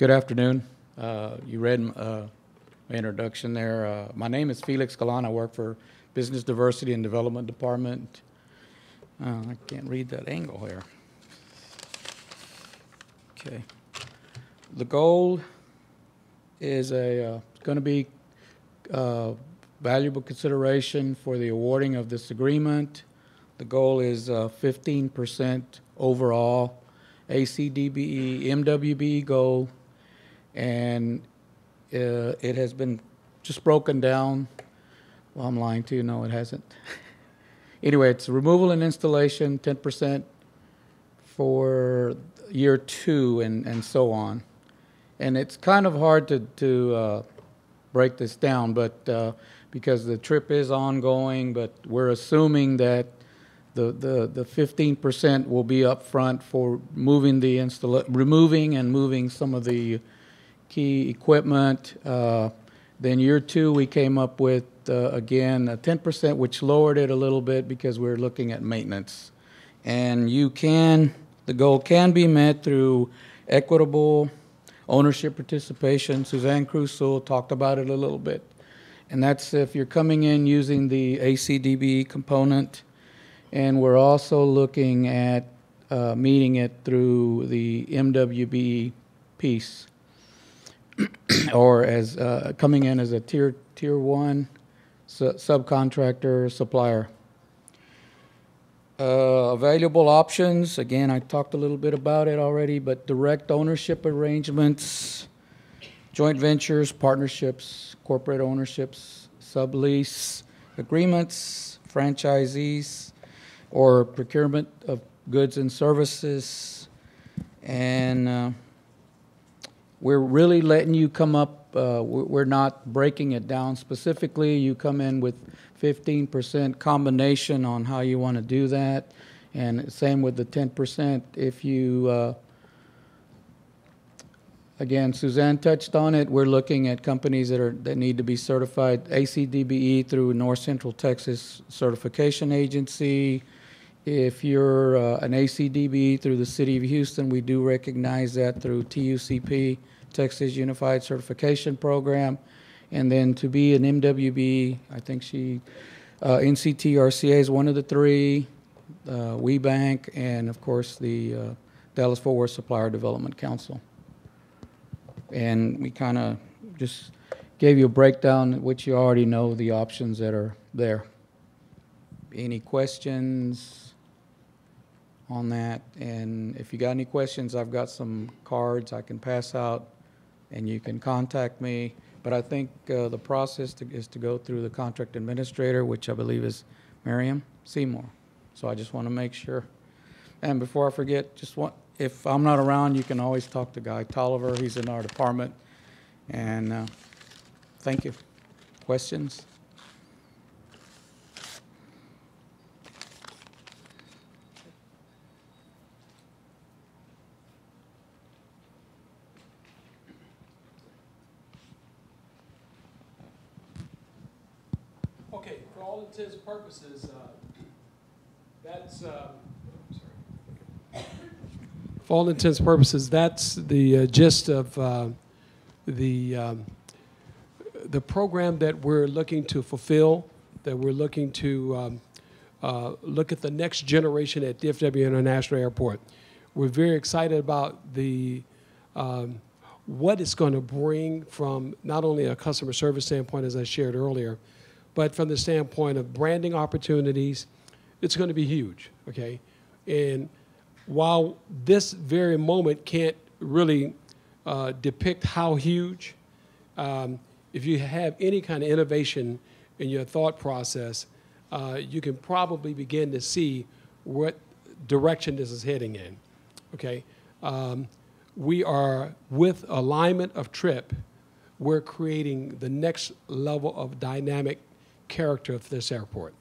Good afternoon. You read my introduction there. My name is FelixGalon. I work for Business Diversity and Development Department. I can't read that angle here. Okay. The goal is going to be valuable consideration for the awarding of this agreement. The goal is 15% overall ACDBE, MWBE goal, and it has been just broken down. Well, I'm lying to you. No, it hasn't. Anyway, it's removal and installation, 10% for year 2 and so on. And it's kind of hard to break this down, but because the trip is ongoing, but we're assuming that the 15% will be up front for moving removing and moving some of the key equipment. Then year 2, we came up with, again, a 10%, which lowered it a little bit because we're looking at maintenance. And the goal can be met through equitable ownership participation. Suzanne Crusoe talked about it a little bit. And that's if you're coming in using the ACDB component. And we're also looking at meeting it through the MWB piece, or as coming in as a tier 1 subcontractor supplier. Available options, again, I talked a little bit about it already, but direct ownership arrangements, joint ventures, partnerships, corporate ownerships, sublease agreements, franchisees, or procurement of goods and services. And we're really letting you come up, we're not breaking it down specifically. You come in with 15% combination on how you want to do that. And same with the 10%. If you, again, Suzanne touched on it, we're looking at companies that need to be certified ACDBE through North Central Texas Certification Agency. If you're an ACDBE through the City of Houston, we do recognize that through TUCP, Texas Unified Certification Program. And then to be an MWB, I think NCTRCA is one of the 3, WeBank, and of course the Dallas-Fort Worth Supplier Development Council. And we kind of just gave you a breakdown, which you already know the options that are there. Any questions on that? And if you got any questions, I've got some cards I can pass out, and you can contact me. But I think the process is to go through the contract administrator, which I believe is Miriam Seymour. So I just want to make sure. And before I forget, if I'm not around, you can always talk to Guy Tolliver. He's in our department. And thank you. Questions? Okay, for all intents and purposes, for all intents and purposes, that's the gist of the program that we're looking to fulfill, that we're looking to look at the next generation at DFW International Airport. We're very excited about what it's going to bring from not only a customer service standpoint, as I shared earlier, but from the standpoint of branding opportunities. It's going to be huge, okay? And while this very moment can't really depict how huge, if you have any kind of innovation in your thought process, you can probably begin to see what direction this is heading in, okay? We are, with alignment of trip, we're creating the next level of dynamic character of this airport.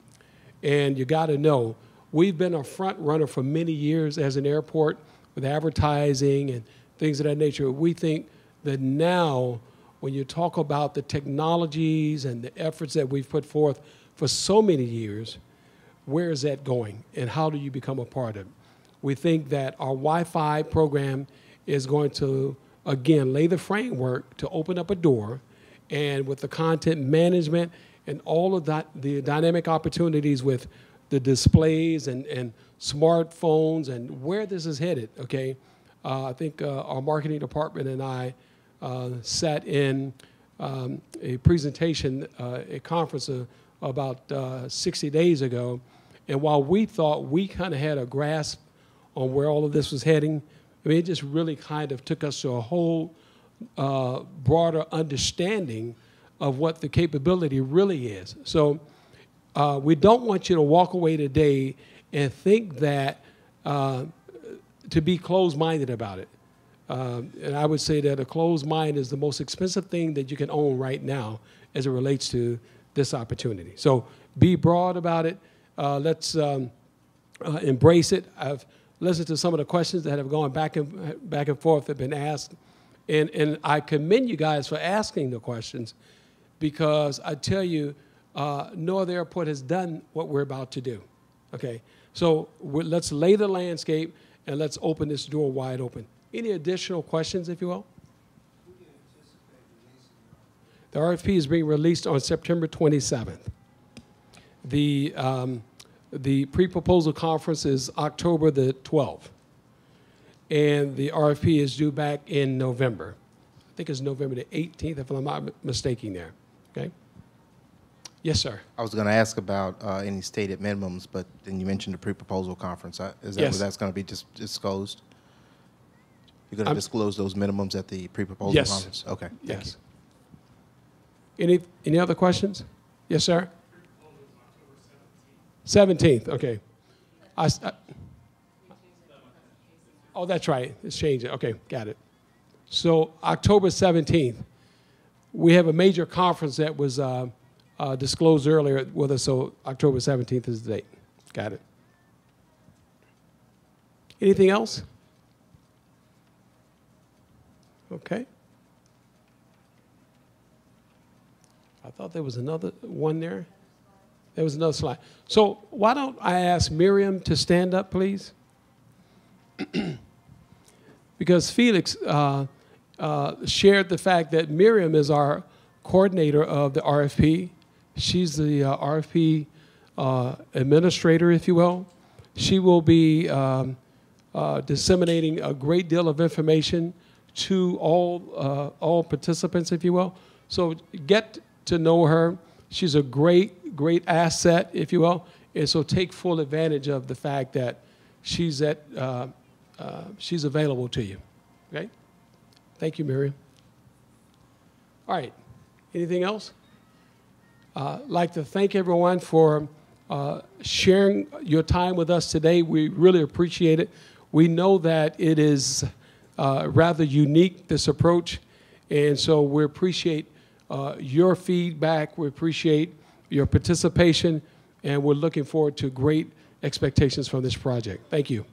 And you got to know, we've been a front runner for many years as an airport with advertising and things of that nature. We think that now, when you talk about the technologies and the efforts that we've put forth for so many years, where is that going and how do you become a part of it? We think that our Wi-Fi program is going to again, lay the framework to open up a door, and with the content management and all of that, the dynamic opportunities with the displays and smartphones and where this is headed, okay? I think our marketing department and I sat in a presentation, a conference about 60 days ago, and while we thought we kind of had a grasp on where all of this was heading, I mean, it just really kind of took us to a whole broader understanding of what the capability really is. So we don't want you to walk away today and think that to be closed-minded about it. And I would say that a closed mind is the most expensive thing that you can own right now as it relates to this opportunity. So be broad about it. Let's embrace it. I've listened to some of the questions that have gone back and forth, have been asked. And I commend you guys for asking the questions, because I tell you, no other airport has done what we're about to do. Okay? So let's lay the landscape and let's open this door wide open. Any additional questions, if you will? The RFP is being released on September 27th. The pre-proposal conference is October the 12th. And the RFP is due back in November. I think it's November the 18th, if I'm not mistaken there. Okay? Yes, sir. I was going to ask about any stated minimums, but then you mentioned the pre-proposal conference. Is that Yes. where that's going to be disclosed? You're going to disclose those minimums at the pre-proposal Yes. conference? Okay. Thank Yes. Any other questions? Yes, sir. 17th. Okay. Oh, that's right. It's changing. Okay, got it. So October 17th, we have a major conference that was disclosed earlier with us, so October 17th is the date. Got it. Anything else? Okay. I thought there was another one there. There was another slide. So why don't I ask Miriam to stand up, please? Because Felix shared the fact that Miriam is our coordinator of the RFP. She's the RFP administrator, if you will. She will be disseminating a great deal of information to all participants, if you will. So get to know her. She's a great asset, if you will. And so take full advantage of the fact that she's available to you. Okay? Thank you, Miriam. All right. Anything else? I'd like to thank everyone for sharing your time with us today. We really appreciate it. We know that it is rather unique, this approach, and so we appreciate your feedback. We appreciate your participation, and we're looking forward to great expectations from this project. Thank you.